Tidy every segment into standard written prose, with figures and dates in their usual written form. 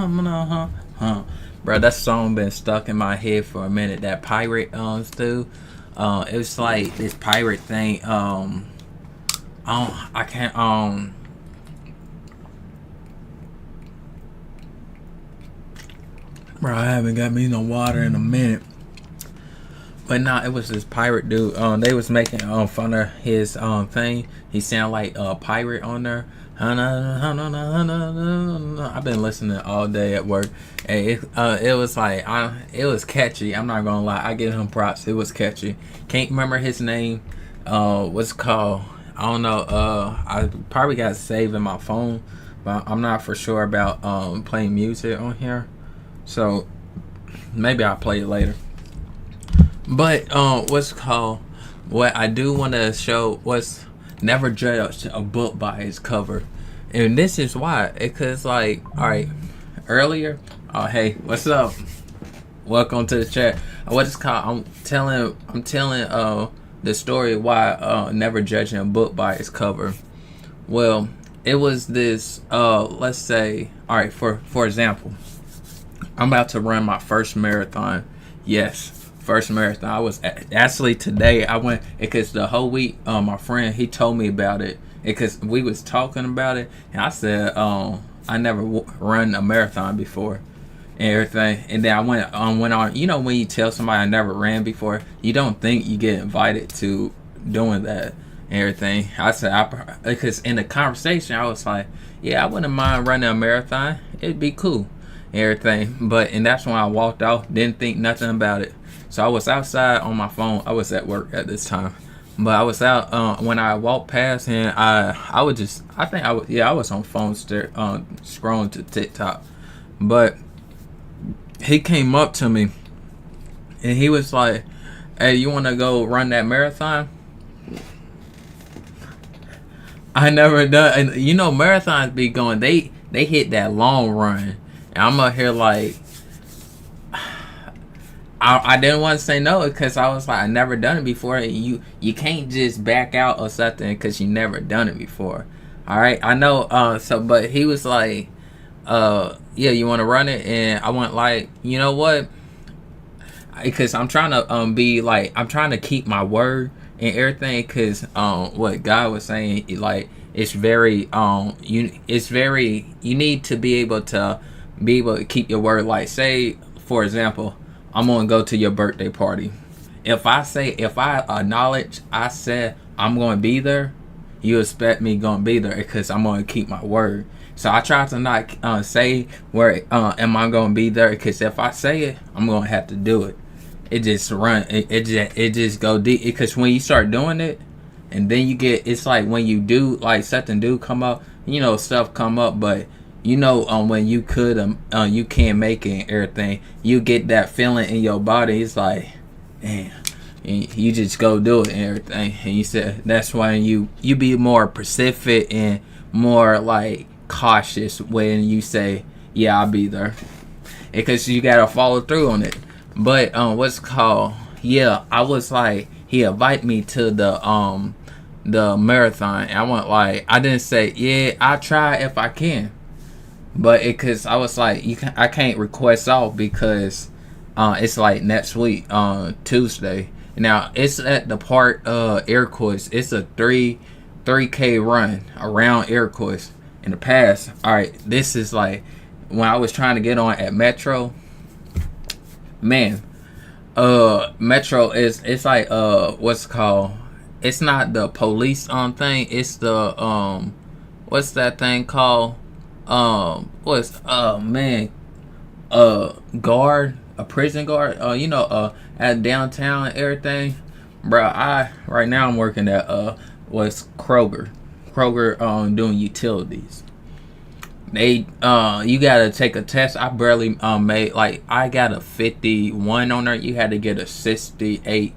Bro, that song been stuck in my head for a minute. That pirate Stu. It was like this pirate thing. I can't Bro, I haven't got me no water in a minute. But nah, it was this pirate dude. They was making fun of his thing. He sound like a pirate on there. I've been listening all day at work, and it was like it was catchy. I'm not gonna lie, I give him props. It was catchy. Can't remember his name. What's it called? I don't know. I probably got it saved in my phone, but I'm not for sure about playing music on here. So maybe I'll play it later. But what's it called? What I do want to show was never judge a book by its cover, and this is why. Because like, all right, earlier. Oh hey, what's up? Welcome to the chat. What is called? I'm telling the story of why never judging a book by its cover. Well, it was this. Let's say, all right, for example, I'm about to run my first marathon. Yes. First marathon. I was actually today. I went because the whole week. My friend he told me about it because we was talking about it, and I said, I never run a marathon before, and everything. And then I went on. You know when you tell somebody I never ran before, you don't think you get invited to doing that and everything. I said because in the conversation I was like, yeah, I wouldn't mind running a marathon. It'd be cool, and everything. And that's when I walked off. Didn't think nothing about it. So I was outside on my phone. I was at work at this time, but I was out when I walked past him. I was on phone scrolling to TikTok, but he came up to me and he was like, "Hey, you want to go run that marathon?" I never done, and you know marathons be going. They hit that long run, and I'm up here like. I didn't want to say no because I was like I never done it before. You can't just back out or something because you never done it before. All right, I know. But he was like, yeah, you want to run it, and I went like, you know what? Because I'm trying to be like I'm trying to keep my word and everything. Because what God was saying, like it's very you need to be able to keep your word. Like say for example. I'm gonna go to your birthday party. If I acknowledge I said I'm gonna be there, you expect me gonna be there because I'm gonna keep my word. So I try to not say where am I gonna be there because if I say it, I'm gonna have to do it. It just go deep because when you start doing it, and then it's like when you do like something do come up, you know stuff come up, but. You know, when you can't make it and everything, you get that feeling in your body. It's like, damn, and you just go do it and everything. And you said that's why you be more specific and more like cautious when you say, yeah, I'll be there, because you gotta follow through on it. But what's called? Yeah, I was like, he invited me to the marathon. And I went like, I didn't say, yeah, I'll try if I can. But because I was like, I can't request off because it's like next week Tuesday. Now it's at the part Iroquois. It's a 3K run around Iroquois. In the past, all right, this is like when I was trying to get on at Metro. Man, Metro it's like what's it called? It's not the police thing. It's the what's that thing called? Guard, a prison guard, at downtown and everything. Bro, right now I'm working at what's Kroger doing utilities. They you gotta take a test. I barely made, like, I got a 51 on there. You had to get a 68.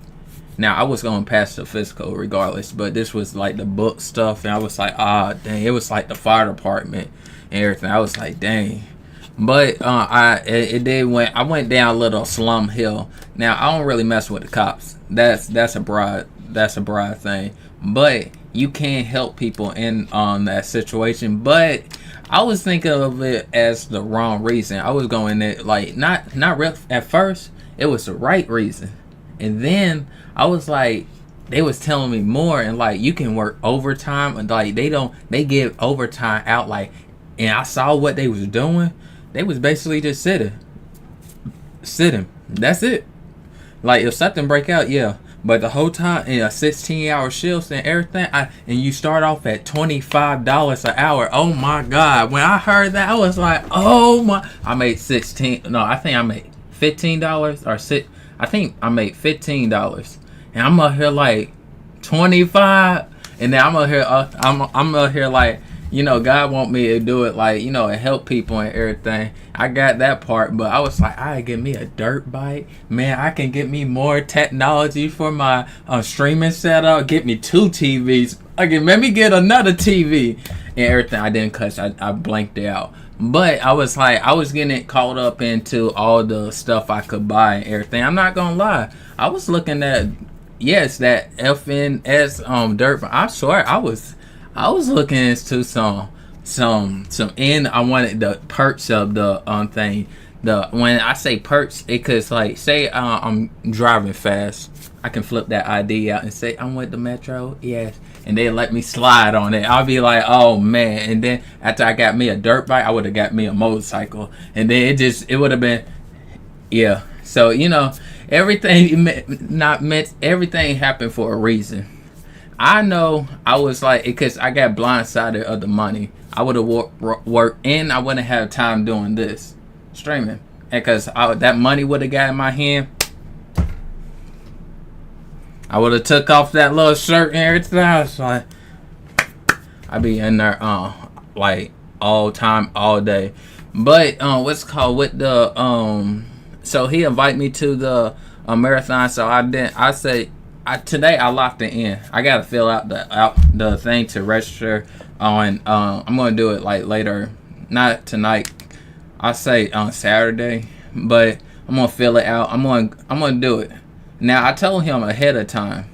Now I was gonna pass the physical regardless, but this was like the book stuff, and I was like, dang, it was like the fire department and everything. I was like, dang. But I went down a little slum hill. Now I don't really mess with the cops. That's a broad thing. But you can help people in that situation. But I was thinking of it as the wrong reason. I was going it like not real at first. It was the right reason, and then I was like, they was telling me more, and like you can work overtime, and like they give overtime out like, and I saw what they was doing. They was basically just sitting. That's it. Like if something break out, yeah. But the whole time in a 16-hour shifts and everything, and you start off at $25 an hour. Oh my God! When I heard that, I was like, oh my! I made 16. No, I think I made $15 or six. I think I made $15, and I'm up here like 25, and then I'm up here. I'm up here like, you know, God want me to do it like, you know, and help people and everything. I got that part, but I was like, I get me a dirt bike, man. I can get me more technology for my streaming setup. Get me 2 TVs. I can maybe get another TV and everything. I didn't cuss. I blanked it out. But I was like, I was getting caught up into all the stuff I could buy and everything. I'm not gonna lie. I was looking at, yes, that FNS dirt. I swear I was looking into some and I wanted the perks of the thing. When I say perks, it could like say I'm driving fast, I can flip that ID out and say I'm with the Metro, yes, and they let me slide on it. I'll be like, oh man, and then after I got me a dirt bike, I would have got me a motorcycle, and then it would have been, yeah. So you know, everything happened for a reason. I know I was like, because I got blindsided of the money. I would have worked and I wouldn't have time doing this streaming, and because that money would have got in my hand, I would have took off that little shirt and everything. I was like, I'd be in there like all time, all day. But what's called with the so he invited me to the marathon. So I say today I locked it in. I gotta fill out the thing to register on. I'm gonna do it like later, not tonight. I say on Saturday, but I'm gonna fill it out. I'm gonna do it. Now I told him ahead of time.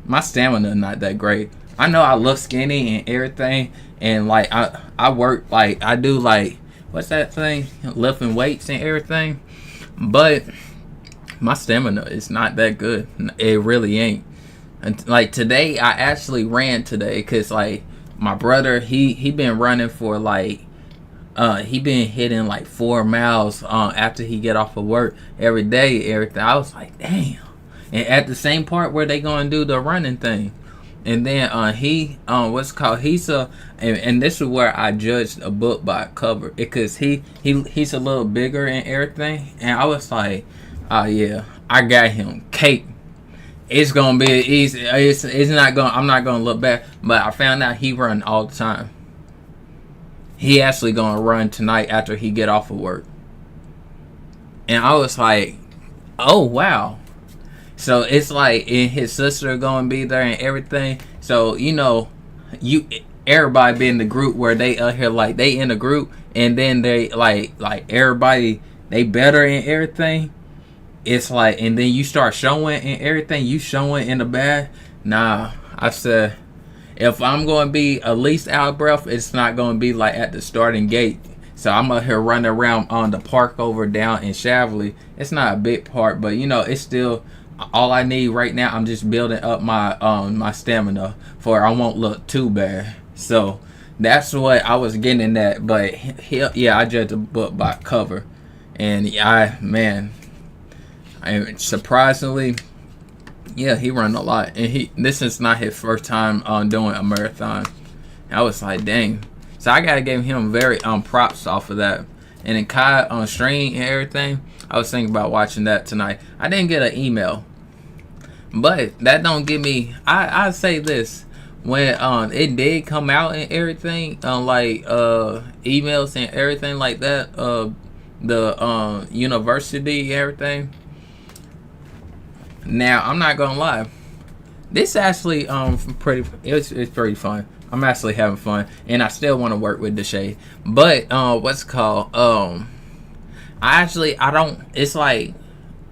My stamina not that great. I know I look skinny and everything, and like I work like I do like what's that thing, lifting weights and everything, but my stamina is not that good. It really ain't. And like today, I actually ran today because like my brother, he been running for like he been hitting like 4 miles after he get off of work every day, everything. I was like, damn. And at the same part where they gonna do the running thing, and then he's and this is where I judged a book by cover, because he's a little bigger and everything, and I was like, oh yeah, I got him cake. It's gonna be easy. It's not gonna. I'm not gonna look back. But I found out he run all the time. He actually gonna run tonight after he get off of work. And I was like, oh wow. So it's like, and his sister gonna be there and everything. So you know, everybody be in the group where they here like they in the group, and then they like everybody they better and everything. It's like, and then you start showing and everything, you showing in the bag. Nah, I said, if I'm going to be at least out of breath, it's not going to be like at the starting gate. So I'm up here running around on the park over down in Shavley. It's not a big park, but you know, it's still all I need right now. I'm just building up my my stamina for I won't look too bad. So that's what I was getting at. But I judged the book by cover, and and surprisingly, yeah, he run a lot, and this is not his first time doing a marathon. I was like, dang. So I gotta give him very props off of that. And then Kai on stream and everything, I was thinking about watching that tonight. I didn't get an email, but that don't give me. I say this, when it did come out and everything, like emails and everything like that, the university and everything. Now I'm not gonna lie, this actually pretty. It's pretty fun. I'm actually having fun, and I still want to work with Deshae. But what's it called? I don't. It's like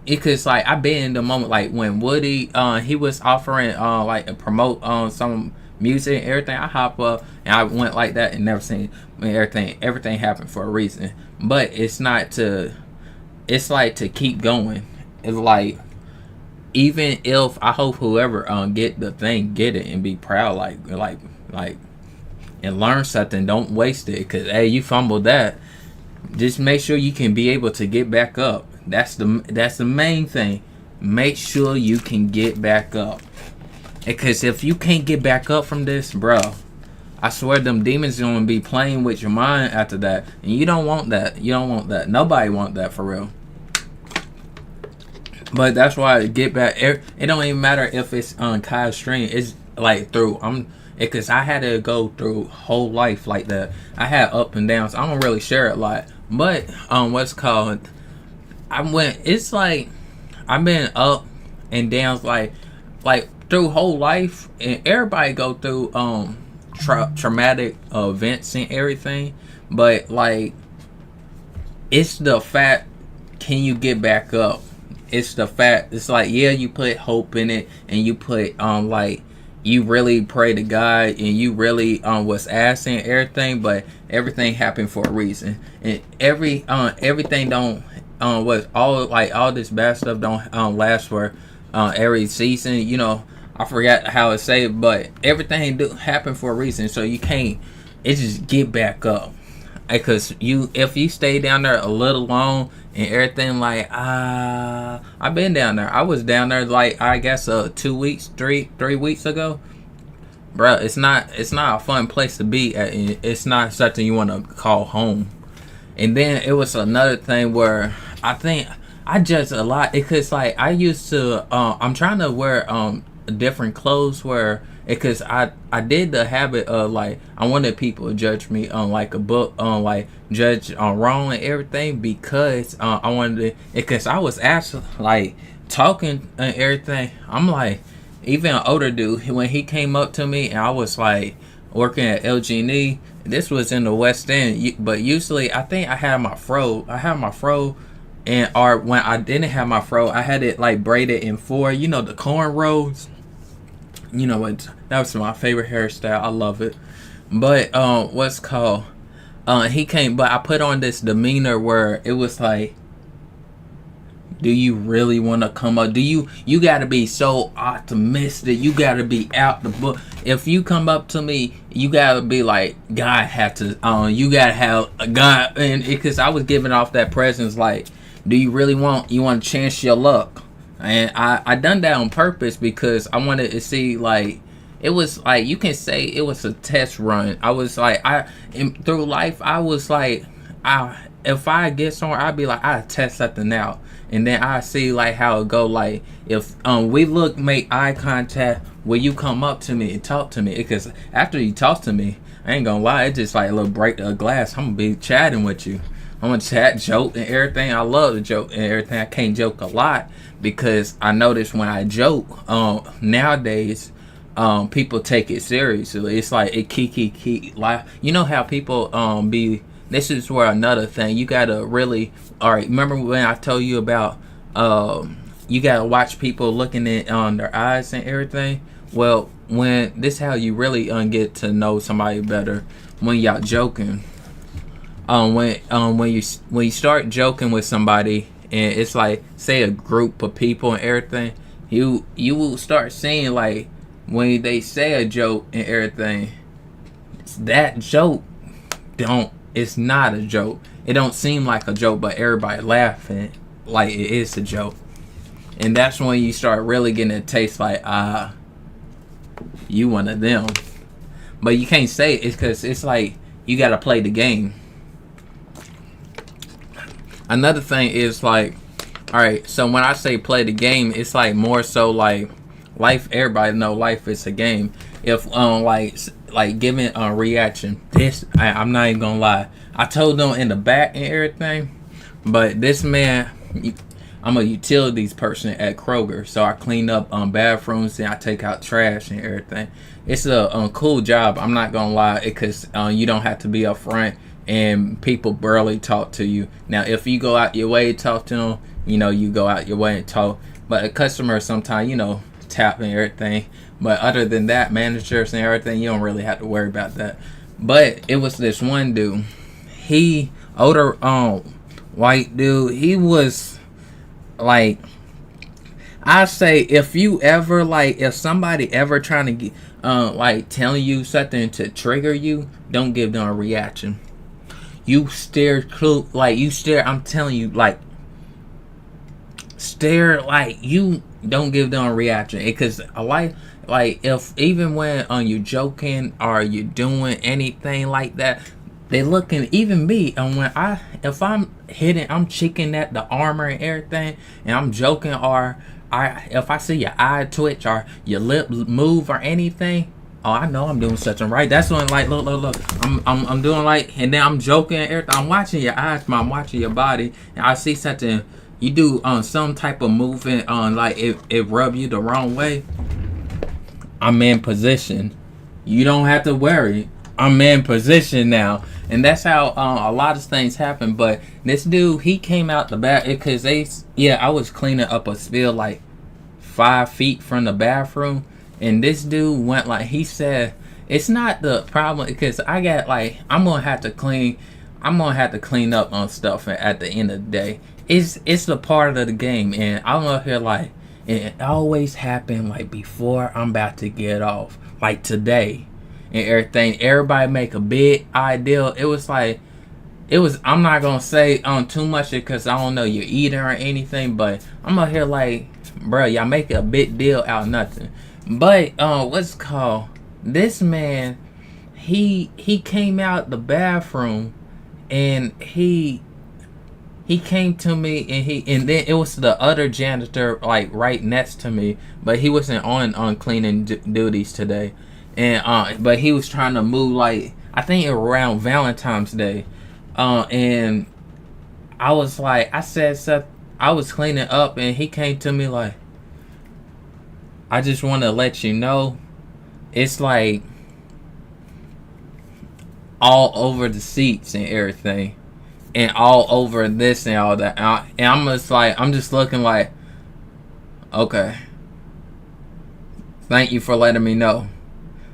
because I've been in the moment like when Woody he was offering like to promote some music and everything, I hop up and I went like that and never seen everything happened for a reason. But it's not to it's like to keep going. It's like even if I hope whoever get the thing get it and be proud like and learn something. Don't waste it, because hey, you fumbled that. Just make sure you can be able to get back up. That's the main thing. Make sure you can get back up, because if you can't get back up from this, bro, I swear them demons gonna be playing with your mind after that, and you don't want that. You don't want that. Nobody want that, for real. But that's why get back. It don't even matter if it's on Kyle's stream. It's like through because I had to go through whole life like that. I had up and downs. I don't really share it a lot, but what's called, it's like I've been up and downs like through whole life, and everybody go through traumatic events and everything. But like, it's the fact, can you get back up? It's the fact. It's like, yeah, you put hope in it, and you put like, you really pray to God, and you really was asking everything, but everything happened for a reason. And everything don't was all this bad stuff don't last for every season. You know, I forgot how to say it, but everything do happen for a reason. So you can't. It's just get back up, because if you stay down there a little long and everything, like I've been down there. I was down there like, I guess 2 weeks, three weeks ago, bro. It's not a fun place to be at. It's not something you want to call home. And then it was another thing where I think I judged a lot, because like I used to I'm trying to wear different clothes, where because I did the habit of like, I wanted people to judge me on like a book, on like judge on wrong and everything, because I wanted to, because I was actually like talking and everything. I'm like, even an older dude, when he came up to me and I was like working at LG&E, this was in the West End, but usually I think I had my fro, and or when I didn't have my fro, I had it like braided in four, you know, the cornrows. You know what? That was my favorite hairstyle. I love it. But what's called? He came, but I put on this demeanor where it was like, do you really want to come up? You got to be so optimistic. You got to be out the book. If you come up to me, you got to be like, God had to. You got to have a God, and because I was giving off that presence, like, do you really want to chance your luck? And I done that on purpose, because I wanted to see, like, it was like, you can say it was a test run. I was like, through life, I was like, if I get somewhere, I'd be like, I test something out, and then I see like how it go. Like, if we make eye contact, will you come up to me and talk to me? Because after you talk to me, I ain't gonna lie, it's just like a little break of glass. I'm gonna be chatting with you. I'm gonna chat, joke, and everything. I love to joke and everything. I can't joke a lot, because I notice when I joke, nowadays, people take it seriously. It's like it kiki like, you know how people be. This is where another thing, you gotta really, all right. Remember when I told you about you gotta watch people looking at their eyes and everything. Well, when this how you really get to know somebody better, when y'all joking. When you start joking with somebody, and it's like, say a group of people and everything, you will start seeing, like, when they say a joke and everything, that joke it's not a joke. It don't seem like a joke, but everybody laughing like it is a joke. And that's when you start really getting a taste, like, you one of them. But you can't say it, because it's like, you gotta play the game. Another thing is like, all right, so when I say play the game, it's like more so like life. Everybody know life is a game. If like giving a reaction, I'm not even gonna lie, I told them in the back and everything, but this man, I'm a utilities person at Kroger, so I clean up bathrooms and I take out trash and everything. It's a cool job. I'm not gonna lie, because you don't have to be up front, and people barely talk to you. Now, if you go out your way to talk to them, you know, you go out your way and talk. But a customer sometimes, you know, tap and everything. But other than that, managers and everything, you don't really have to worry about that. But it was this one dude. He older white dude. He was like, I say, if you ever like, if somebody ever trying to get like telling you something to trigger you, don't give them a reaction. You stare like you stare. I'm telling you, like stare like you don't give them a reaction because I like if even when you joking or you doing anything like that, they looking even me. And when if I'm hitting, I'm checking at the armor and everything, and I'm joking or if I see your eye twitch or your lip move or anything, oh, I know I'm doing something right. That's when like look, I'm doing like, and then I'm joking and everything. I'm watching your eyes, I'm watching your body, and I see something you do on some type of movement on like it rub you the wrong way. I'm in position. You don't have to worry. I'm in position now. And that's how a lot of things happen. But this dude, he came out the back because I was cleaning up a spill like 5 feet from the bathroom. And this dude went like, he said, it's not the problem because I got like, I'm going to have to clean up on stuff at the end of the day. It's the part of the game. And I'm up here like, it always happened like before I'm about to get off. Like today. And everything, everybody make a big ideal. It was I'm not gonna say too much because I don't know you're eating or anything, but I'm out here like, bro, y'all make a big deal out of nothing. But what's it called, this man, he came out the bathroom and he came to me and then it was the other janitor like right next to me, but he wasn't on cleaning duties today. And but he was trying to move like I think around Valentine's Day, and I was like, I said stuff. I was cleaning up, and he came to me like, I just want to let you know, it's like all over the seats and everything, and all over this and all that. And I'm just like, I'm just looking like, okay, thank you for letting me know.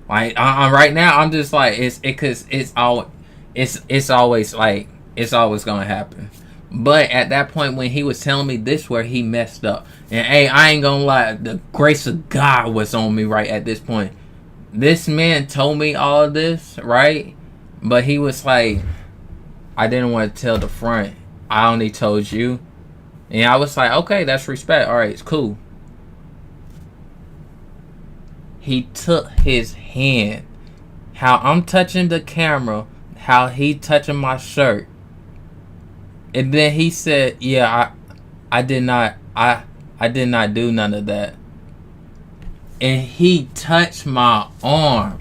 Like right now, I'm just like it's always like it's always gonna happen. But at that point when he was telling me this, where he messed up, and hey, I ain't gonna lie, the grace of God was on me right at this point. This man told me all of this, right? But he was like, I didn't want to tell the front. I only told you, and I was like, okay, that's respect. All right, it's cool. He took his hand, how I'm touching the camera, how he touching my shirt, and then he said, "Yeah, I did not do none of that." And he touched my arm.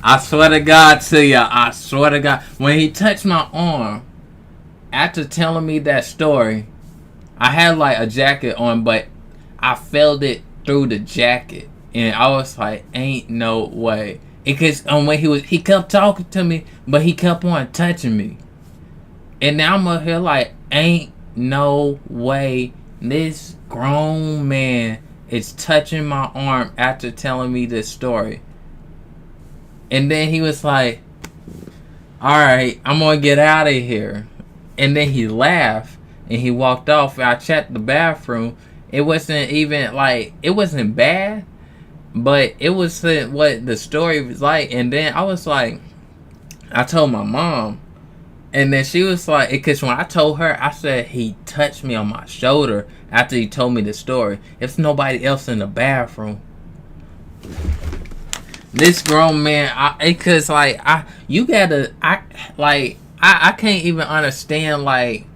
I swear to God to you, I swear to God, when he touched my arm, after telling me that story, I had like a jacket on, but I felt it through the jacket. And I was like, ain't no way. Because when he kept talking to me, but he kept on touching me. And now I'm up here like, ain't no way this grown man is touching my arm after telling me this story. And then he was like, alright, I'm gonna get out of here. And then he laughed and he walked off. And I checked the bathroom. It wasn't even like, it wasn't bad. But it was what the story was like. And then I was like, I told my mom. And then she was like, because when I told her, I said he touched me on my shoulder after he told me the story. If nobody else in the bathroom. This grown man, because like, I can't even understand, like,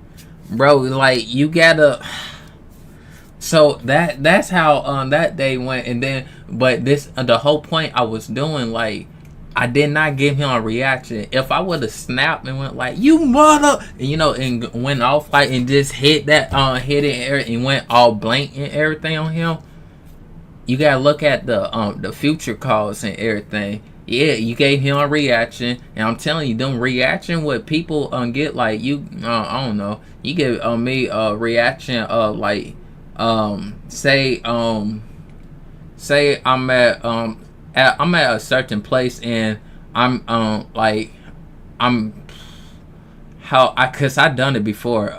bro, like, you gotta. So that's how that day went. And then but this the whole point I was doing, like, I did not give him a reaction. If I would have snapped and went like, you mother, and went off like and just hit it and went all blank and everything on him, you gotta look at the future calls and everything. Yeah, you gave him a reaction, and I'm telling you, them reaction what people get, like, you I don't know, you give me a reaction of like say say I'm at a certain place and I'm like I'm how I cause I done it before.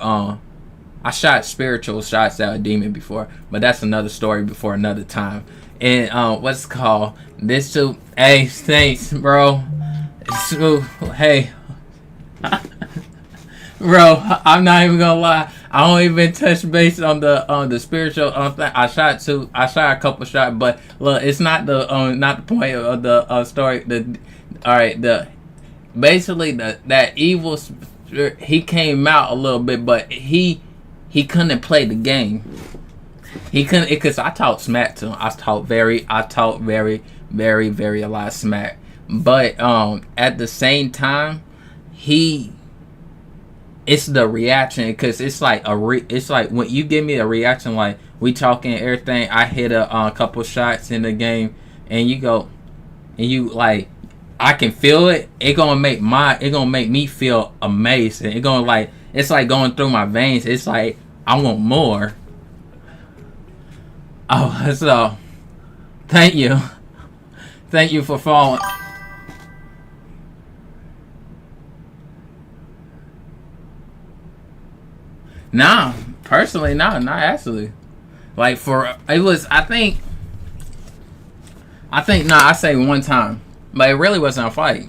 I shot spiritual shots at a demon before, but that's another story before another time. And what's it called? This too. Hey, thanks, bro. So, hey, bro. I'm not even gonna lie. I don't even touch base on the spiritual thing. I shot a couple shots, but look, it's not the point of the story. All right, the basically that evil spirit, he came out a little bit, but he couldn't play the game. He couldn't because I talked smack to him. I talked very, very a lot of smack. But at the same time, it's the reaction because it's like it's like when you give me a reaction like we talking everything. I hit a couple shots in the game, and you go, and you like. I can feel it. It gonna make me feel amazing. It's like going through my veins. It's like I want more. Oh, so thank you for following. Nah, personally, nah, not actually. Like for it was, nah, I say one time, but it really wasn't a fight.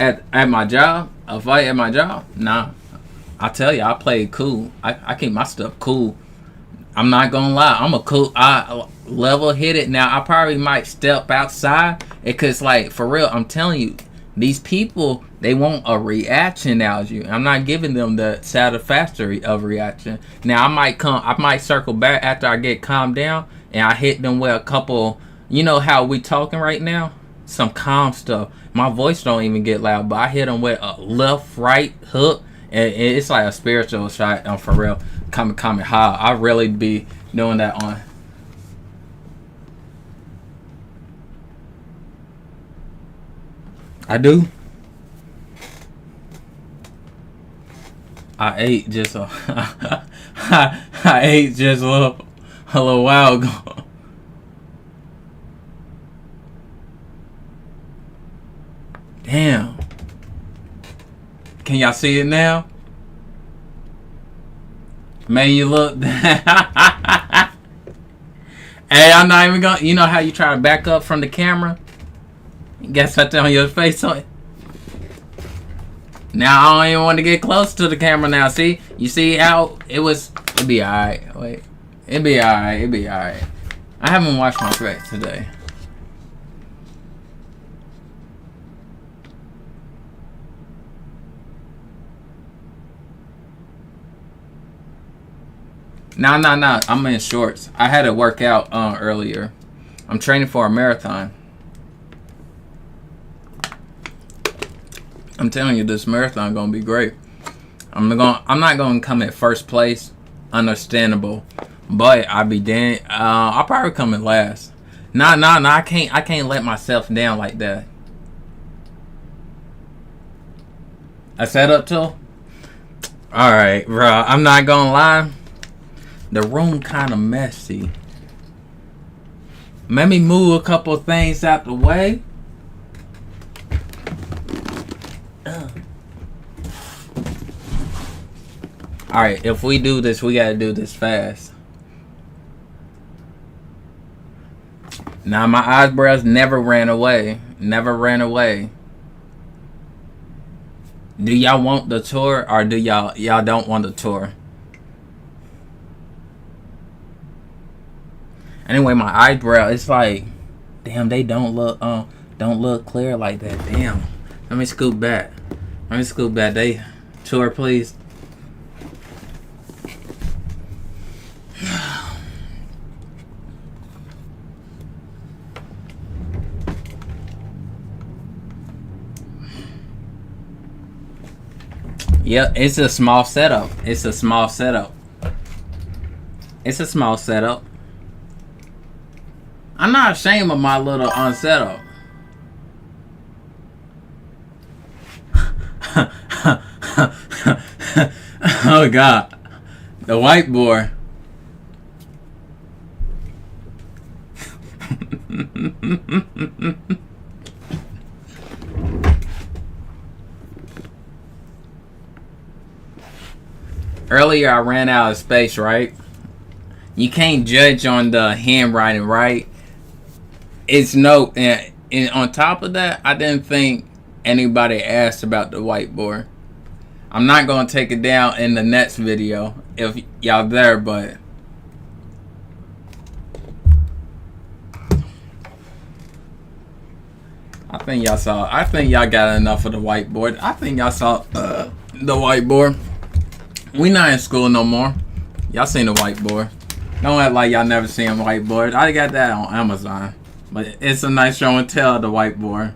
At my job, a fight at my job, nah. I tell you, I play it cool. I keep my stuff cool. I'm not gonna lie. I level headed. Now I probably might step outside because, like, for real, I'm telling you, these people they want a reaction out of you. I'm not giving them the satisfactory of reaction. Now I might circle back after I get calmed down and I hit them with a couple. You know how we talking right now? Some calm stuff. My voice don't even get loud, but I hit them with a left, right hook, and it's like a spiritual shot. For real, coming high. I really be doing that on. I do. I ate just a, I ate just a little while ago. Damn. Can y'all see it now? Man, you look. Hey, I'm not even gonna. You know how you try to back up from the camera? You got something on your face on it. Now I don't even want to get close to the camera now. See? You see how it was? It'd be alright. Wait. It'd be alright. I haven't washed my face today. Nah. I'm in shorts. I had to work out earlier. I'm training for a marathon. I'm telling you, this marathon gonna be great. I'm not gonna come at first place, understandable, but I'll be damn. I'll probably come in last. Nah. I can't let myself down like that. I set up to. All right, bro. I'm not gonna lie. The room kind of messy. Let me move a couple things out the way. Alright, if we do this, we gotta do this fast. Now, my eyebrows never ran away. Do y'all want the tour or do y'all don't want the tour? Anyway, my eyebrow, it's like, damn, they don't look clear like that. Damn. Let me scoot back. They tour, please. Yep, it's a small setup. I'm not ashamed of my little setup. Oh God, the whiteboard. Earlier I ran out of space, right? You can't judge on the handwriting, right? It's no, and on top of that, I didn't think anybody asked about the whiteboard. I'm not gonna take it down in the next video if y'all there, but I think y'all saw. I think y'all got enough of the whiteboard. I think y'all saw the whiteboard. We not in school no more. Y'all seen the whiteboard. Don't act like y'all never seen a whiteboard. I got that on Amazon. But it's a nice show and tell, the whiteboard.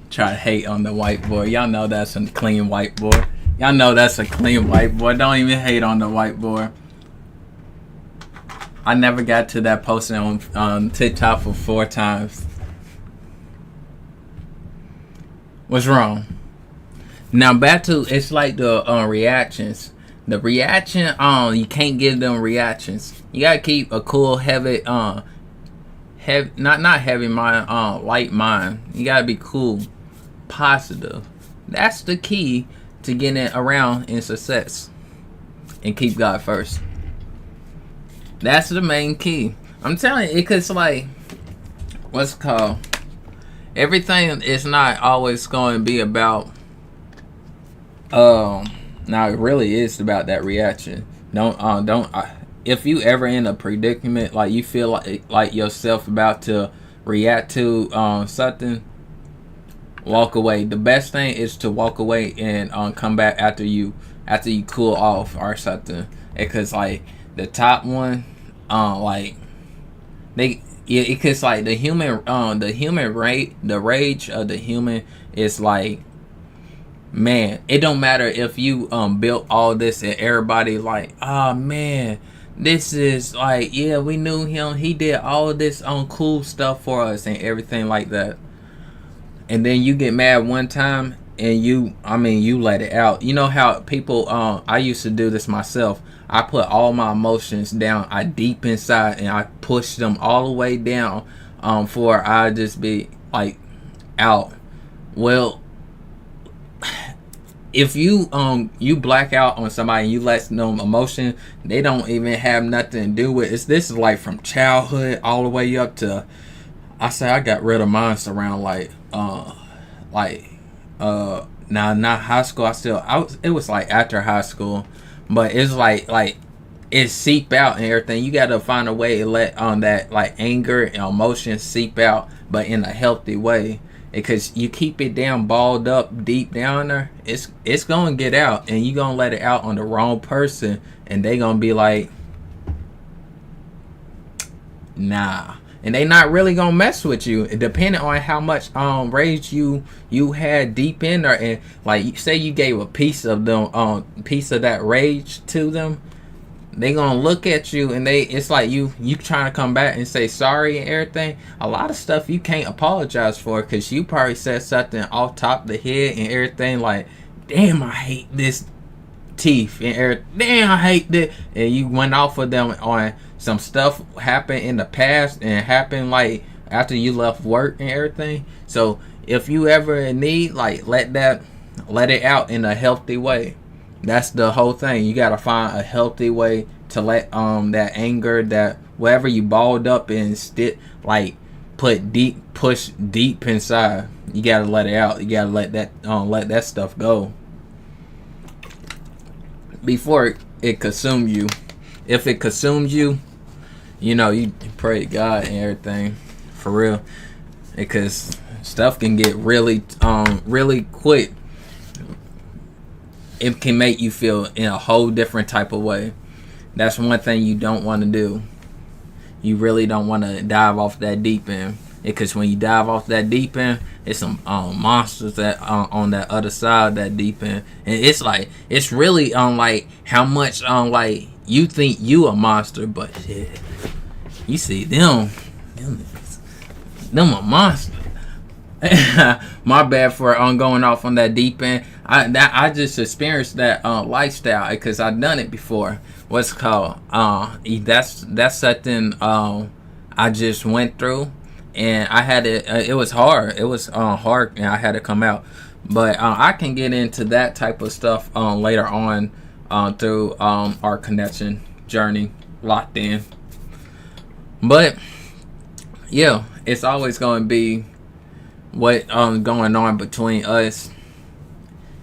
Try to hate on the whiteboard. Y'all know that's a clean whiteboard. Y'all know that's a clean whiteboard. Don't even hate on the whiteboard. I never got to that posting on TikTok for 4 times. What's wrong? Now back to, it's like the reactions. The reaction, you can't give them reactions. You gotta keep a cool, heavy, not heavy mind, light mind. You gotta be cool, positive. That's the key to getting around in success. And keep God first. That's the main key. I'm telling you, it's like, what's it called? Everything is not always going to be about. Now it really is about that reaction. If you ever in a predicament, like you feel like yourself about to react to something, walk away. The best thing is to walk away and come back after you cool off or something. Because like the top one, like they. Yeah, because like the rage of the human is like, man, it don't matter if you built all this and everybody like, oh man, this is like, yeah, we knew him, he did all this cool stuff for us and everything like that, and then you get mad one time and you let it out. You know how people, I used to do this myself. I put all my emotions down, I deep inside, and I push them all the way down, for I just be like out. Well, if you black out on somebody and you let them emotion, they don't even have nothing to do with it. This is like from childhood all the way up to, I say I got rid of mine around now not high school. It was like after high school. But it's like it seep out and everything. You gotta find a way to let that like anger and emotion seep out, but in a healthy way. Because you keep it down, balled up deep down there, it's gonna get out, and you gonna let it out on the wrong person, and they gonna be like, nah. And they not really gonna mess with you, depending on how much rage you had deep in there. And like, say you gave a piece of that rage to them, they gonna look at you and it's like you trying to come back and say sorry and everything. A lot of stuff you can't apologize for, because you probably said something off top of the head and everything like, damn, I hate this teeth and everything. Damn, I hate that. And you went off of them on some stuff happened in the past and happened like after you left work and everything. So if you ever in need, like let it out in a healthy way. That's the whole thing. You gotta find a healthy way to let that anger, that whatever you balled up and like push deep inside. You gotta let it out. You gotta let that stuff go before it consumes you. If it consumes you, you pray to God and everything, for real, because stuff can get really quick. It can make you feel in a whole different type of way. That's one thing you don't want to do. You really don't want to dive off that deep end, because when you dive off that deep end, it's some monsters that on that other side of that deep end, and it's really like how much like you think you a monster, but shit, you see them a monster. My bad for going off on that deep end. I just experienced that lifestyle because I've done it before. What's it called? That's something I just went through, and I had it. It was hard. It was hard, and I had to come out. But I can get into that type of stuff later on through our connection journey locked in. But yeah, it's always going to be what going on between us.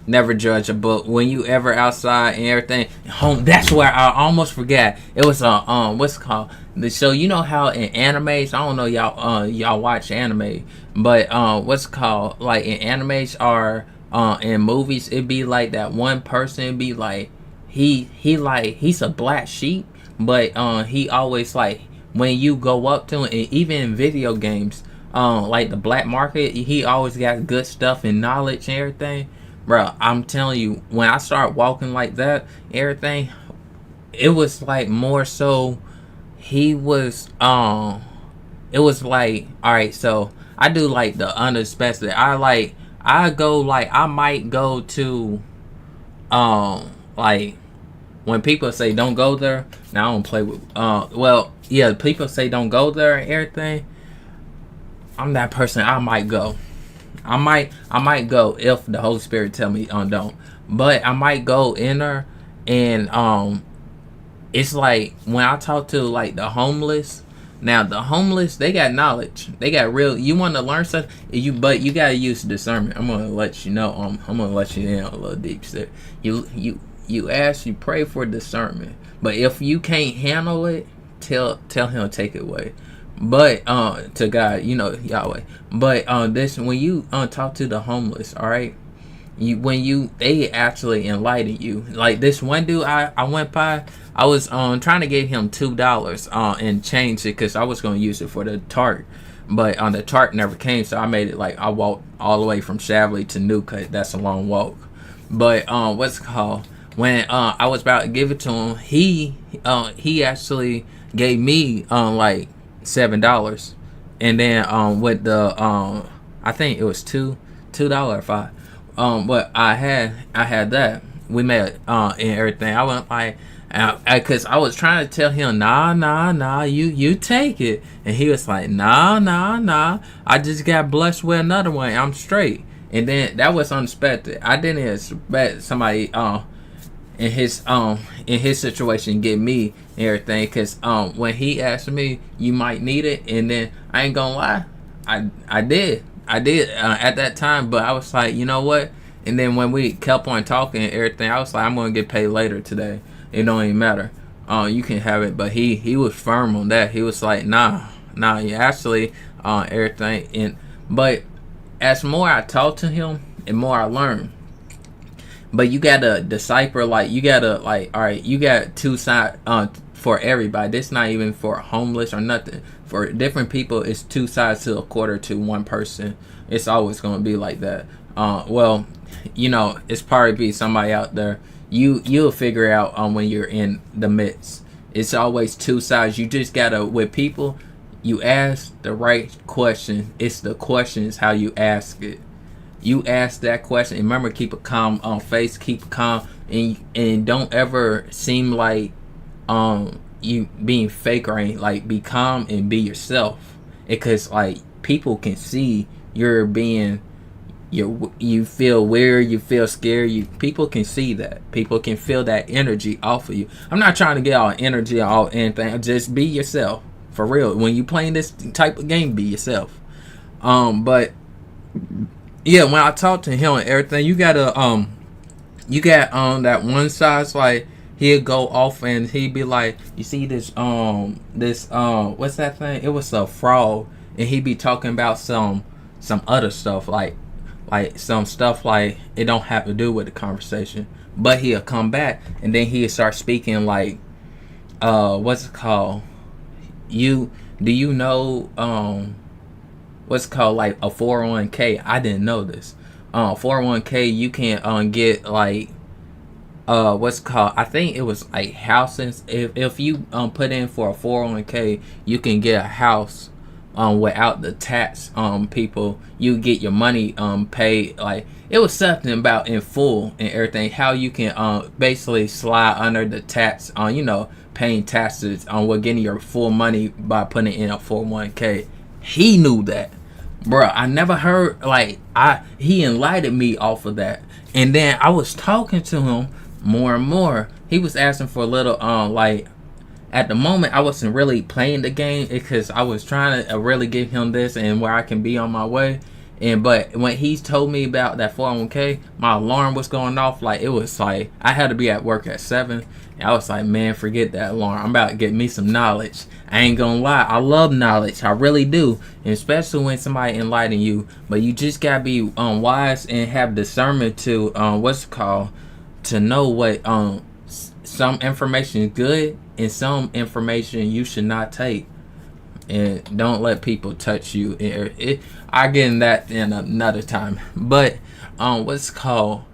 Never judge a book. When you ever outside and everything, home. That's where I almost forgot. It was what's it called the show. You know how in animes, I don't know y'all watch anime, but what's it called, like in animes or in movies, it'd be like that one person. It'd be like he's a black sheep, but he always like when you go up to him, and even in video games, like the black market, he always got good stuff and knowledge and everything. Bro, I'm telling you, when I start walking like that, everything, it was like more so, he was, it was like, alright, so, I do like the unexpected. I might go to, like, when people say don't go there, now I don't play with, well, yeah, people say don't go there and everything, I'm that person, I might go. I might go if the Holy Spirit tell me don't. But I might go in there, and it's like when I talk to like the homeless. Now the homeless, they got knowledge. They got real. You want to learn stuff, but you gotta use discernment. I'm gonna let you know. I'm gonna let you in a little deep step. You pray for discernment. But if you can't handle it, tell him to take it away. But to God, Yahweh. But this when you talk to the homeless, all right, they actually enlighten you. Like this one dude I went by, I was trying to get him $2 and change it because I was gonna use it for the tart, but the tart never came, so I made it like I walked all the way from Shavley to Newcut. That's a long walk. But what's it called? When I was about to give it to him, he actually gave me like $7, and then with the I think it was $2 or $5. But I had that. We met and everything. I went like, because I was trying to tell him, nah, you take it, and he was like, nah. I just got blessed with another one. I'm straight. And then that was unexpected. I didn't expect somebody in his situation get me and everything, because when he asked me, you might need it, and then I ain't gonna lie, I did at that time, but I was like, you know what, and then when we kept on talking and everything, I was like, I'm gonna get paid later today, it don't even matter, you can have it. But he was firm on that. He was like, nah, you actually everything. And but as more I talked to him and more I learned. But you gotta decipher, like you gotta like, all right, you got two sides for everybody. This not even for homeless or nothing. For different people, it's two sides to a quarter to one person. It's always gonna be like that. Well, it's probably be somebody out there. You'll figure out when you're in the midst. It's always two sides. You just gotta, with people, you ask the right question. It's the question is how you ask it. You ask that question, and remember, keep a calm face, keep calm, and don't ever seem like you being fake or anything. Like, be calm and be yourself, because like people can see you're being, you feel weird, you feel scared. People can see that. People can feel that energy off of you. I'm not trying to get all energy or all anything. Just be yourself, for real. When you playing this type of game, be yourself. But yeah, when I talk to him and everything, you got that one side, like he'd go off and he'd be like, you see this what's that thing? It was a frog, and he'd be talking about some other stuff, like some stuff like it don't have to do with the conversation, but he'll come back and then he'll start speaking like what's it called? Do you know what's called like a 401k? I didn't know this. 401k, you can get like what's called, I think it was like houses. If you put in for a 401k, you can get a house without the tax people, you get your money paid. Like it was something about in full and everything, how you can basically slide under the tax on, paying taxes on what, getting your full money by putting in a 401k. He knew that, bro. I never heard, like, he enlightened me off of that. And then I was talking to him more and more. He was asking for a little like, at the moment I wasn't really playing the game because I was trying to really give him this and where I can be on my way. But when he told me about that 401k, my alarm was going off. Like, it was like I had to be at work at 7. And I was like, man, forget that alarm. I'm about to get me some knowledge. I ain't gonna lie, I love knowledge. I really do, and especially when somebody enlighten you. But you just gotta be wise and have discernment to to know what some information is good and some information you should not take. And don't let people touch you. I get in that in another time. But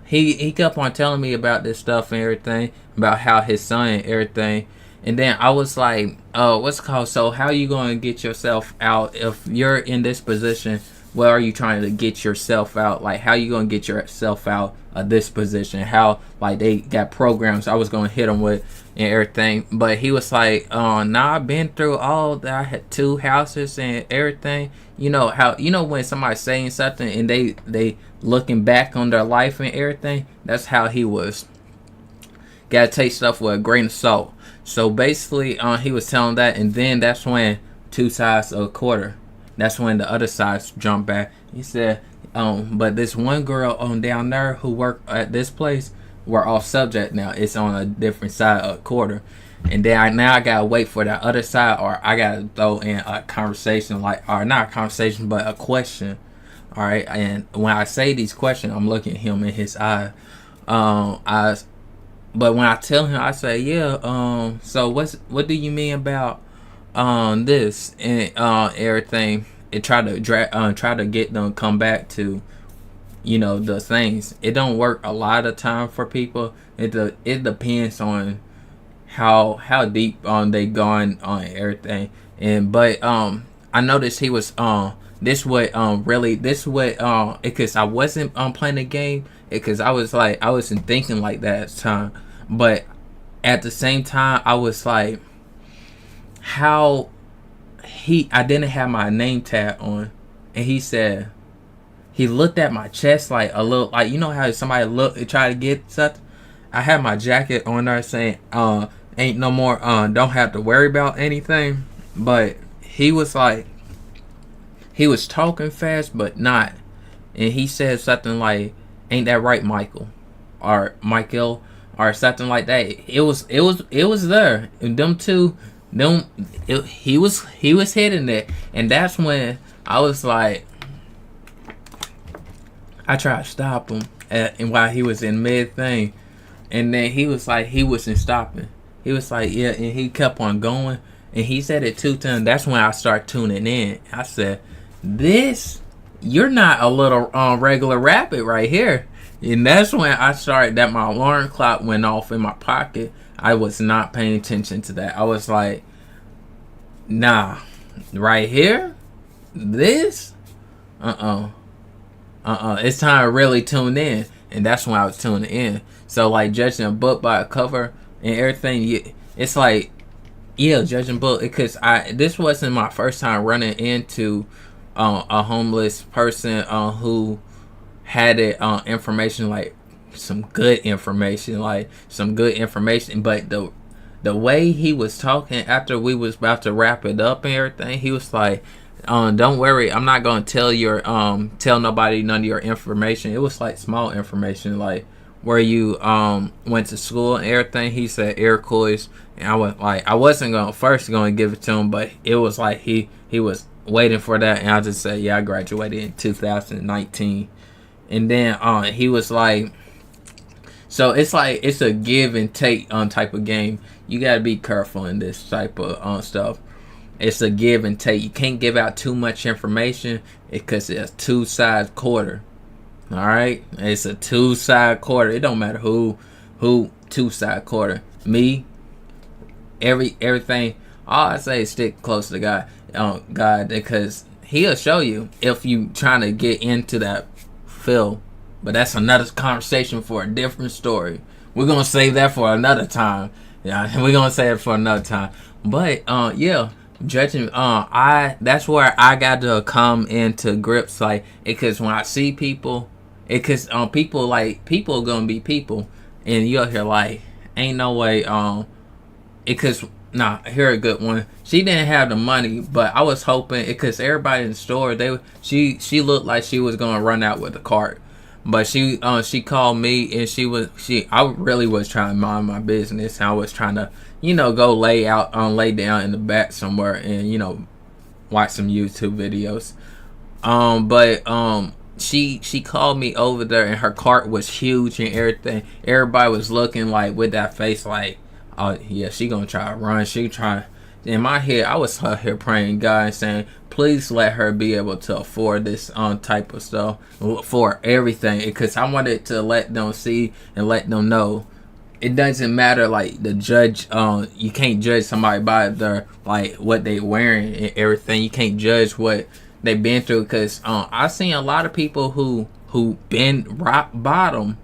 he kept on telling me about this stuff and everything, about how his son and everything. And then I was like, so how you going to get yourself out if you're in this position? Where are you trying to get yourself out? Like, how you going to get yourself out of this position? How, like, they got programs I was going to hit him with and everything. But he was like, nah, I've been through all that. I had 2 houses and everything. You know how, when somebody's saying something and they looking back on their life and everything? That's how he was. Got to take stuff with a grain of salt. So basically, he was telling that, and then that's when 2 sides of a quarter. That's when the other sides jump back. He said, but this one girl down there who worked at this place, we're off subject now. It's on a different side of a quarter. And then I gotta wait for that other side, or I gotta throw in a conversation, or not a conversation, but a question. All right, and when I say these questions, I'm looking at him in his eye. But when I tell him, I say, yeah. So what do you mean about this and everything? It try to get them come back to, the things. It don't work a lot of time for people. It depends on how deep they gone on everything. But I noticed he was because I wasn't playing the game, because I wasn't thinking like that at the time. But at the same time, I was like, I didn't have my name tag on, and he looked at my chest like a little, like, how somebody try to get something. I had my jacket on there saying ain't no more, don't have to worry about anything. But he was talking fast but not, and he said something like, ain't that right, Michael, or Michael, or something like that. It was there, and them two, he was hitting it. And that's when I was like, I tried to stop him and while he was in mid thing, and then he was like, he wasn't stopping. He was like, yeah, and he kept on going, and he said it 2 times. That's when I started tuning in. I said, you're not a little regular rabbit right here. And that's when I started, that my alarm clock went off in my pocket. I was not paying attention to that. I was like, nah, right here, it's time to really tune in. And that's when I was tuning in. So, like, judging a book by a cover and everything, it's like, yeah, judging book, because this wasn't my first time running into a homeless person who had it information, like some good information, but the way he was talking after we was about to wrap it up and everything, he was like, don't worry, I'm not gonna tell nobody none of your information. It was like small information, like where you went to school and everything. He said Iroquois, and I wasn't gonna give it to him, but it was like he was waiting for that, and I just said, yeah, I graduated in 2019. And then he was like, so it's like, it's a give and take type of game. You gotta be careful in this type of stuff. It's a give and take. You can't give out too much information because it's a 2-side quarter. All right, it's a 2-side quarter. It don't matter who 2-side quarter. Me, everything, all I say is stick close to God, because He'll show you if you trying to get into that field. But that's another conversation for a different story. We're gonna save that for another time. Yeah, we're gonna save it for another time. But yeah, judging, that's where I got to come into grips, like, because when I see people, because people gonna be people, and you'll hear like, ain't no way, because here a good one. She didn't have the money, but I was hoping, because everybody in the store, she looked like she was gonna run out with the cart. But she called me, and I really was trying to mind my business. I was trying to, go lay down in the back somewhere and, watch some YouTube videos. But she called me over there, and her cart was huge and everything. Everybody was looking like with that face like, oh yeah, she gonna try to run. In my head, I was out here praying God and saying, please let her be able to afford this type of stuff for everything, because I wanted to let them see and let them know it doesn't matter, like, the judge. You can't judge somebody by their, like, what they wearing and everything. You can't judge what they've been through, because I've seen a lot of people who been rock bottom,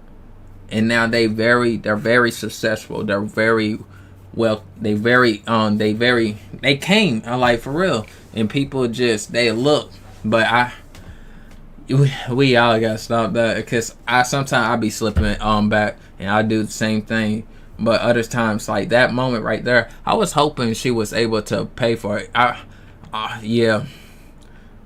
and now they're very successful. They're very well. They came, like, for real. And people just, they look. But we all gotta stop that, because sometimes I be slipping back, and I do the same thing. But other times, like that moment right there, I was hoping she was able to pay for it. Yeah.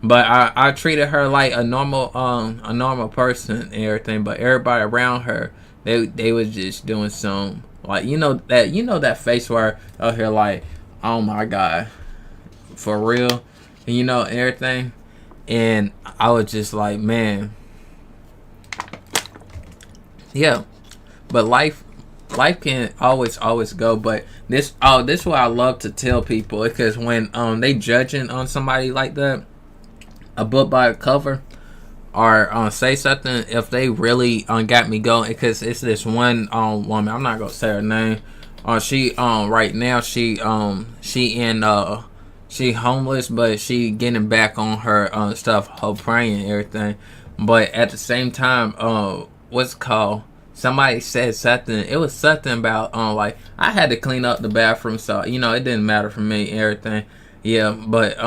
But I treated her like a normal person and everything. But everybody around her, they was just doing some, like, that face where out here like, oh my God, for real, and everything. And I was just like, man, yeah. But life can always go. But this is what I love to tell people, because when they judging on somebody like that, a book by a cover, or say something, if they really got me going, because it's this one woman, I'm not gonna say her name. She right now she homeless, but she getting back on her stuff, her praying and everything. But at the same time, what's it called? Somebody said something. It was something about like, I had to clean up the bathroom, so it didn't matter for me and everything. Yeah, but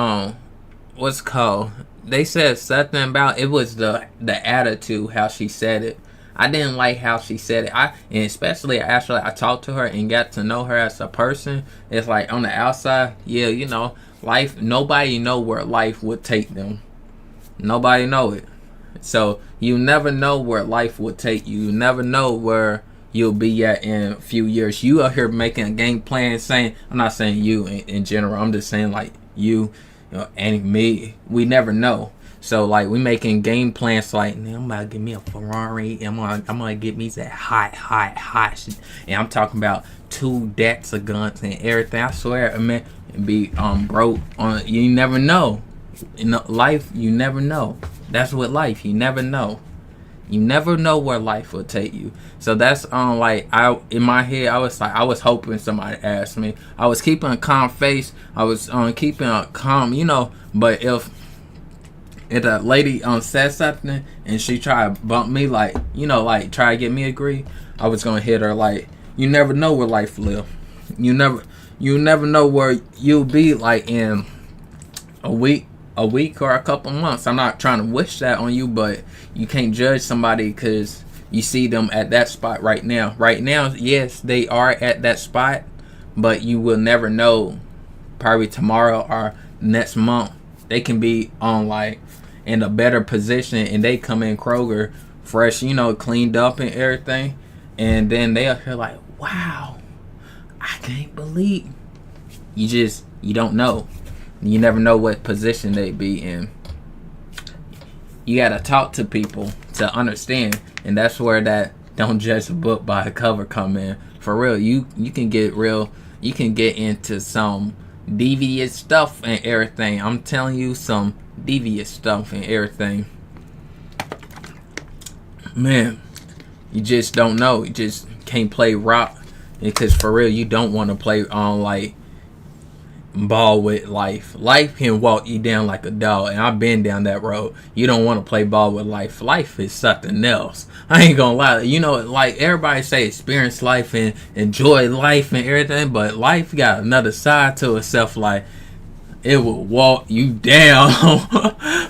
what's it called? They said something about, it was the attitude, how she said it. I didn't like how she said it. And especially actually, I talked to her and got to know her as a person. It's like on the outside, yeah, life. Nobody know where life would take them. Nobody know it. So you never know where life will take you. You never know where you'll be at in a few years. You out here making a game plan, saying, I'm not saying you in general. I'm just saying like you. And me, we never know. So like, we making game plans like, man, I'm about to get me a Ferrari. I'm gonna get me that hot shit. And I'm talking about 2 decks of guns and everything. I swear, man, be broke on. You never know. Life, you never know. That's what life. You never know. You never know where life will take you. So that's like, in my head, I was hoping somebody asked me. I was keeping a calm face. I was keeping a calm, But if a lady said something and she tried to bump me, like, like try to get me agree, I was gonna hit her like, you never know where life live. You never know where you'll be like in a week or a couple months. I'm not trying to wish that on you, but you can't judge somebody because you see them at that spot right now. Right now, yes, they are at that spot, but you will never know. Probably tomorrow or next month, they can be on like in a better position, and they come in Kroger fresh, cleaned up and everything, and then they are here like, wow, I can't believe. You don't know. You never know what position they be in. You gotta talk to people to understand, and that's where that don't judge a book by a cover come in. For real, you can get real. You can get into some devious stuff and everything. I'm telling you, some devious stuff and everything. Man, you just don't know. You just can't play rock, because for real, you don't want to play on like. ball with life. Life can walk you down like a dog, and I've been down that road. You don't want to play ball with life. Life is something else. I ain't gonna lie. You know, like everybody say, experience life and enjoy life and everything, but life got another side to itself. Like it will walk you down.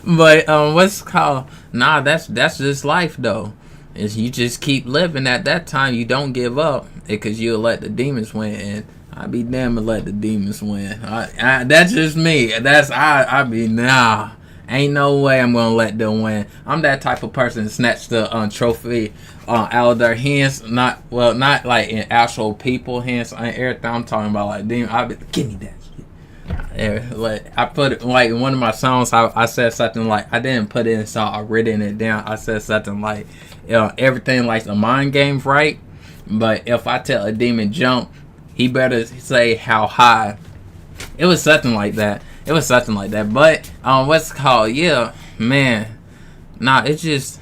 But what's it called? Nah, that's just life though. Is you just keep living. At that time, you don't give up because you'll let the demons win. And I be damn to let the demons win. That's just me. I be nah. Ain't no way I'm gonna let them win. I'm that type of person. Snatch the trophy out of their hands. Not like in actual people hands and everything. I'm talking about like demon. I be give me that. Like I put it like in one of my songs. I said something like I didn't put it in song. I written it down. I said something like everything like the mind games, right? But if I tell a demon jump, he better say how high. It was something like that. But what's it called? Yeah, man. Nah, it's just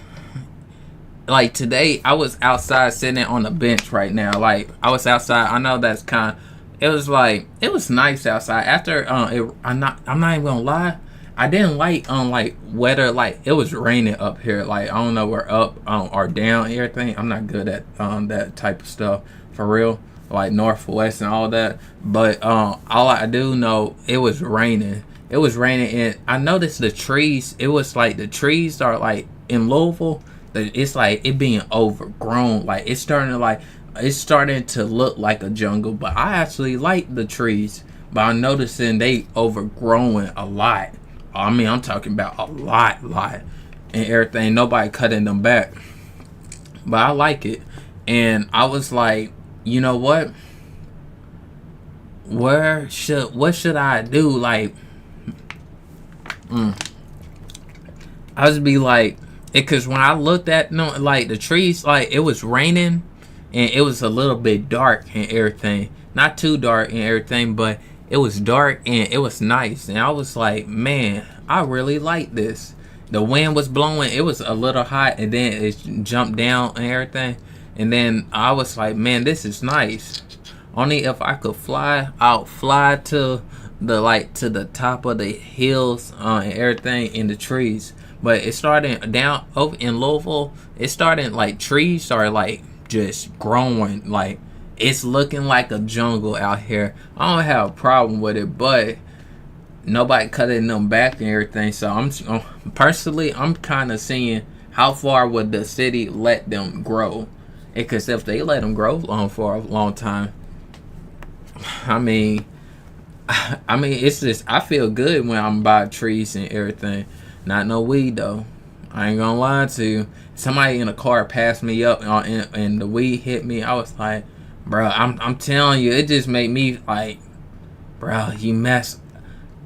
like today. I was outside sitting on the bench right now. Like I was outside. I know that's kind of. It was like it was nice outside. After I'm not even gonna lie. I didn't like weather. Like it was raining up here. Like I don't know where up or down and everything. I'm not good at that type of stuff for real. Like northwest and all that. But all I do know, it was raining. It was raining, and I noticed the trees. It was like the trees are like in Louisville. It's like it being overgrown. Like it's starting to look like a jungle. But I actually like the trees. But I'm noticing they overgrowing a lot. I mean, I'm talking about a lot, and everything. Nobody cutting them back. But I like it, and I was like, you know what? What should I do? Like, I just be like, because when I looked at like the trees, like it was raining, and it was a little bit dark and everything. Not too dark and everything, but it was dark and it was nice. And I was like, man, I really like this. The wind was blowing. It was a little hot, and then it jumped down and everything. And then I was like, man, this is nice. Only if I could fly, I'll fly to the top of the hills and everything in the trees. But it started down over in Louisville. It started like trees started like just growing. Like it's looking like a jungle out here. I don't have a problem with it, but nobody cutting them back and everything. So I'm personally, I'm kind of seeing how far would the city let them grow. Because if they let them grow for a long time, I mean, it's just I feel good when I'm by trees and everything. Not no weed though. I ain't gonna lie to you. Somebody in a car passed me up and the weed hit me. I was like, bro, I'm telling you, it just made me like, bro, you mess.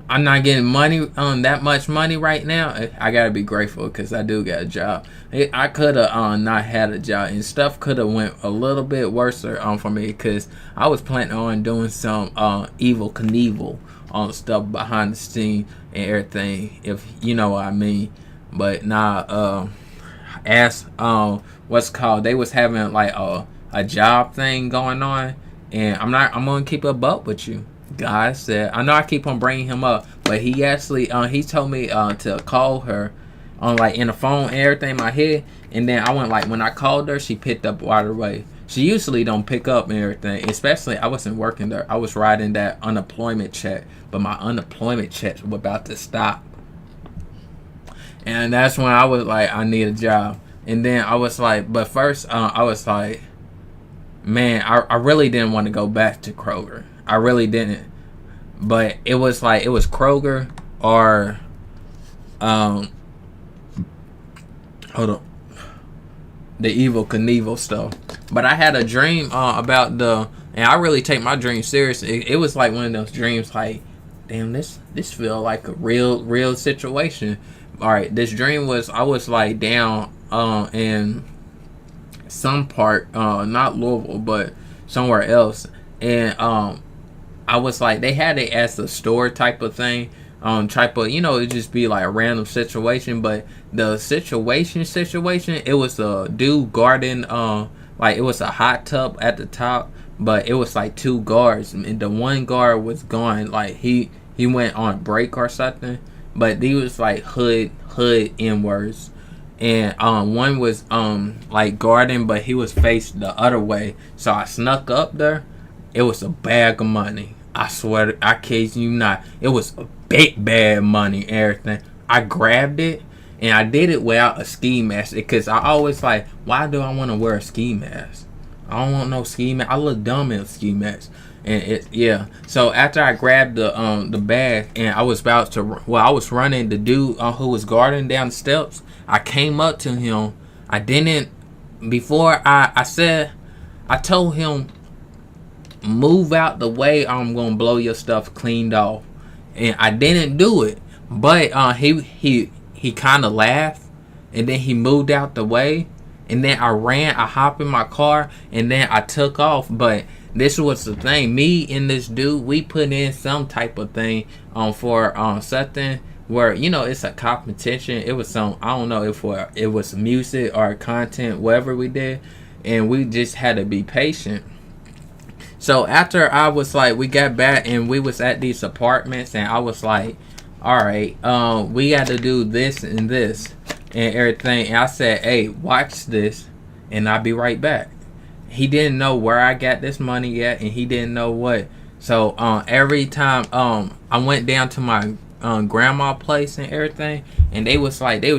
I'm not getting money that much money right now. I gotta be grateful because I do got a job. I could have not had a job, and stuff could have went a little bit worse for me because I was planning on doing some Evel Knievel on stuff behind the scene and everything, if you know what I mean. But nah, what's called, they was having like a job thing going on, and I'm gonna keep a buck with you. God said, I know I keep on bringing him up, but he actually he told me to call her on like in the phone and everything in my head, and then I went like when I called her, she picked up right away. She usually don't pick up and everything, especially I wasn't working there. I was writing that unemployment check, but my unemployment checks were about to stop, and that's when I was like, I need a job. And then I was like, but first I was like, man, I really didn't want to go back to Kroger. I really didn't. But it was like, it was Kroger or hold on, the Evel Knievel stuff. But I had a dream about and I really take my dream serious. It was like one of those dreams like, damn, this feel like a real situation. All right, this dream was, I was like down in some part, not Louisville, but somewhere else, and I was like, they had it as a store type of thing, type of, it just be like a random situation, but the situation, it was a dude garden, like it was a hot tub at the top, but it was like two guards, and the one guard was gone. Like he went on break or something, but he was like hood N words, and one was like guarding, but he was faced the other way. So I snuck up there. It was a bag of money. I swear, I kid you not. It was a big bag of money, everything. I grabbed it, and I did it without a ski mask, because I always like, why do I want to wear a ski mask? I don't want no ski mask. I look dumb in a ski mask. And yeah. So after I grabbed the bag, and I was about to, I was running, the dude who was guarding down the steps, I came up to him. I didn't, before I said, I told him, move out the way, I'm gonna blow your stuff cleaned off. And I didn't do it, but he kind of laughed, and then he moved out the way, and then I hopped in my car, and then I took off. But this was the thing, me and this dude, we put in some type of thing for something where, you know, it's a competition. It was some, I don't know if it was music or content, whatever we did, and we just had to be patient. So after I was like, we got back and we was at these apartments, and I was like, all right, we got to do this and this and everything. And I said, hey, watch this, and I'll be right back. He didn't know where I got this money yet, and he didn't know what. So every time I went down to my grandma place and everything, and they was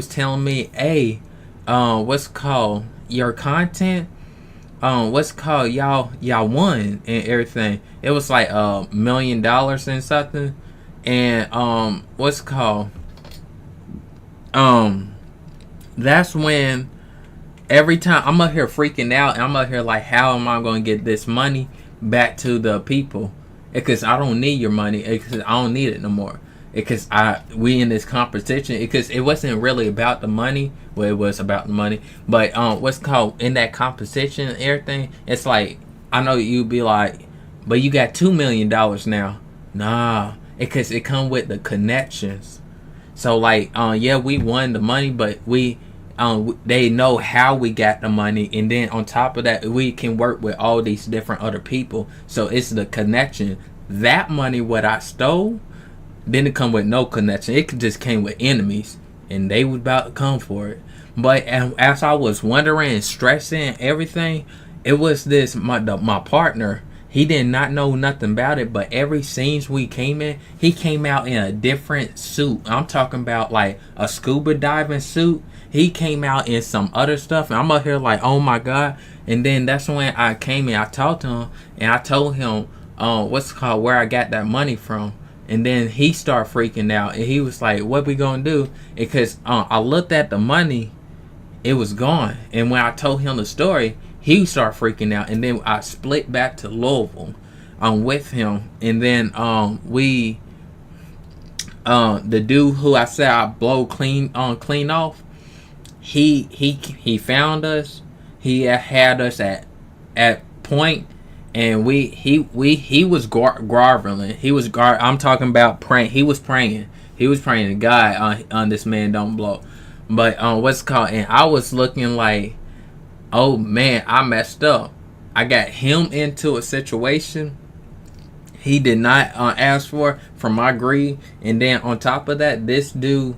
telling me, hey, what's called your content, what's called y'all won and everything. It was like $1 million and something. And what's called that's when every time I'm up here freaking out, and I'm up here like, how am I going to get this money back to the people? Because I don't need your money, because I don't need it no more. Because we in this competition, because it wasn't really about the money. Well, it was about the money, but what's called in that competition and everything, it's like, I know you'd be like, but you got $2 million now. Nah, because it come with the connections. So like, yeah, we won the money, but they know how we got the money, and then on top of that, we can work with all these different other people. So it's the connection. That money, what I stole, didn't come with no connection. It just came with enemies, and they was about to come for it. But as I was wondering and stressing everything, it was this, my partner, he did not know nothing about it, but every scenes we came in, he came out in a different suit. I'm talking about like a scuba diving suit. He came out in some other stuff, and I'm up here like, oh my God. And then that's when I came in, I talked to him, and I told him what's called where I got that money from. And then he started freaking out, and he was like, what we gonna do? Because I looked at the money, it was gone. And when I told him the story, he started freaking out. And then I split back to Louisville with him. And then the dude who I said I blow clean off, he found us. He had us at point, and he was groveling. I'm talking about praying. He was praying. He was praying to God on this man don't blow. But what's called, and I was looking like, oh man, I messed up. I got him into a situation he did not ask for from my greed. And then on top of that, this dude,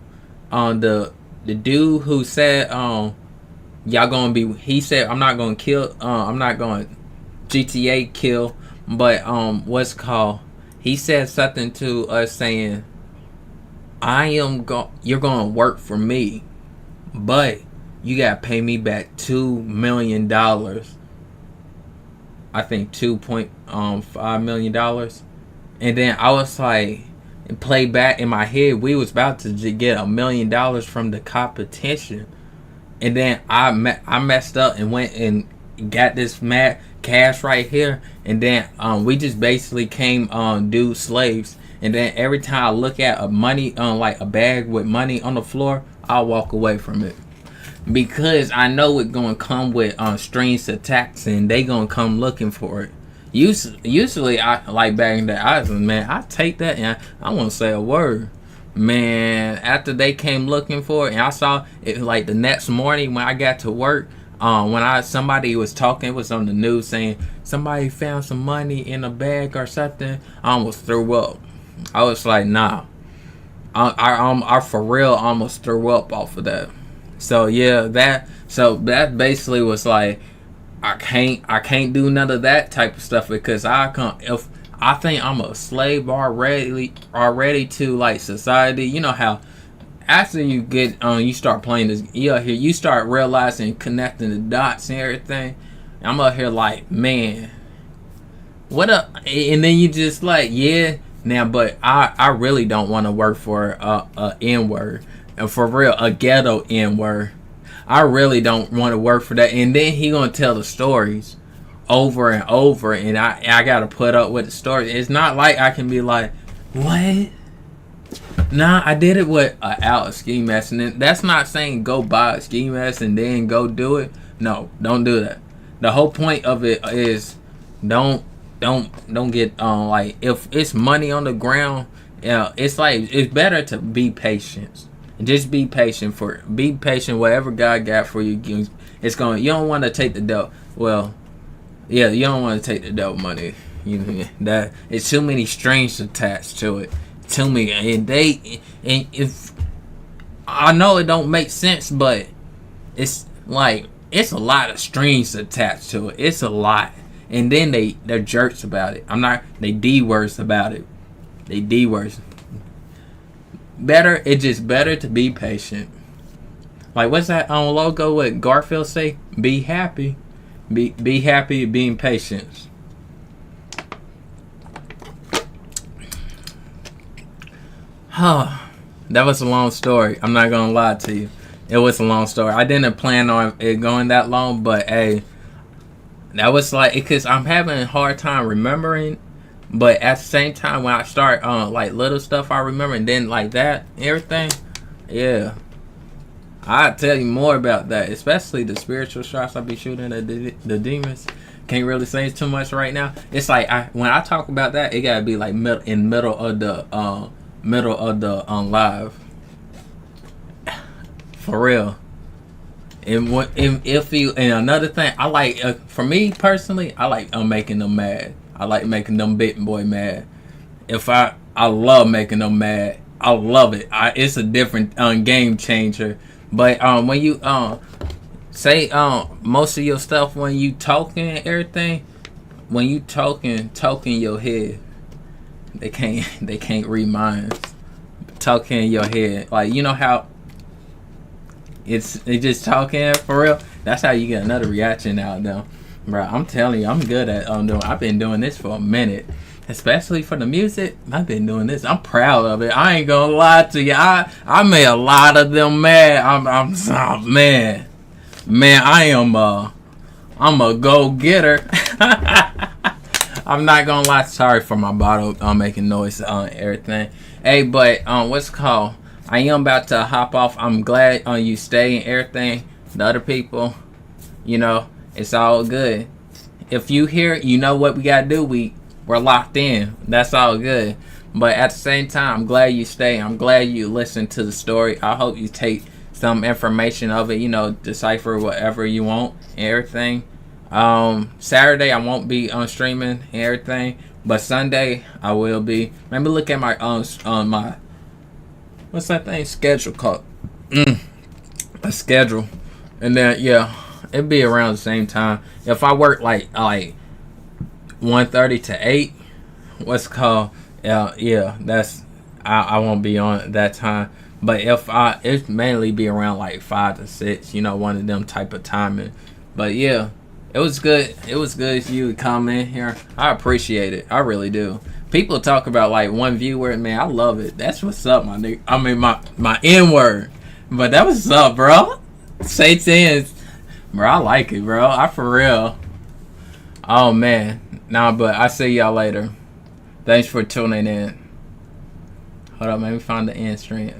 the dude who said y'all gonna be, he said, I'm not gonna kill, I'm not gonna GTA kill, but what's called, he said something to us saying, you're gonna work for me, but you gotta pay me back $2 million. I think $2.5 million. And then I was like, and play back in my head, we was about to get $1 million from the competition. And then I messed up and went and got this mad cash right here. And then we just basically came do slaves. And then every time I look at a money, like a bag with money on the floor, I'll walk away from it. Because I know it's going to come with strings attacks, and they going to come looking for it. Usually, I like back in the eyes, man, I take that and I won't say a word. Man, after they came looking for it, and I saw it like the next morning when I got to work, when somebody was talking, it was on the news saying somebody found some money in a bag or something. I almost threw up. I was like, nah. I for real almost threw up off of that. So yeah, that basically was like, I can't do none of that type of stuff because if I think I'm a slave already to like society. You know how after you get you start playing this, you start realizing, connecting the dots and everything. I'm up here like, man, what up? And then you just like, yeah. Now, but I really don't want to work for a N word, and for real, a ghetto N word. I really don't want to work for that. And then he gonna tell the stories over and over, and I gotta put up with the story. It's not like I can be like, what? Nah, I did it out a ski mask, and that's not saying go buy a ski mask and then go do it. No, don't do that. The whole point of it is don't get like, if it's money on the ground, it's like, it's better to be patient. Just be patient whatever God got for you. It's going, you don't want to take the dope. Well, yeah, you don't want to take the dope money. That it's too many strings attached to it. Too many, and if I know it don't make sense, but it's like, it's a lot of strings attached to it. It's a lot. And then they're jerks about it. They D-words about it. They D-words. It's just better to be patient. Like, what's that on logo, what Garfield say? Be happy. Be happy being patient. Huh. That was a long story. I'm not gonna lie to you. It was a long story. I didn't plan on it going that long, but hey, that was like, because I'm having a hard time remembering, but at the same time, when I start like little stuff I remember, and then like that, everything, yeah, I'll tell you more about that, especially the spiritual shots I be shooting at the demons. Can't really say too much right now. It's like, when I talk about that, it gotta be like middle of the live, for real. And another thing, I like, for me personally, I like making them mad. I like making them big boy mad. I love making them mad. I love it. It's a different game changer. But when you say most of your stuff when you talking and everything, when you talking your head, they can't read minds. Talking in your head, like, you know how they just talking for real. That's how you get another reaction out of them, bro. I'm telling you, I'm good at doing. I've been doing this for a minute, especially for the music. I've been doing this. I'm proud of it. I ain't gonna lie to you. I made a lot of them mad. Man. I'm a go getter. I'm not gonna lie. Sorry for my bottle making noise on everything. Hey, but what's it called? I am about to hop off. I'm glad you stay and everything. The other people, it's all good. If you hear, you know what we gotta do. We're locked in. That's all good. But at the same time, I'm glad you stay. I'm glad you listen to the story. I hope you take some information of it. Decipher whatever you want and everything. Saturday I won't be on streaming and everything, but Sunday I will be. Let me look at my my what's that thing schedule called? A schedule, and then it'd be around the same time. If I work like 1:30 to 8, what's it called? That's I won't be on at that time. But it's mainly be around like 5 to 6. One of them type of timing. But yeah. It was good. It was good if you would come in here. I appreciate it. I really do. People talk about like one viewer, man. I love it. That's what's up, my nigga. I mean, my N word. But that was up, bro. Satan's, bro. I like it, bro. I for real. Oh man. Nah, but I see y'all later. Thanks for tuning in. Hold up, let me find the end stream.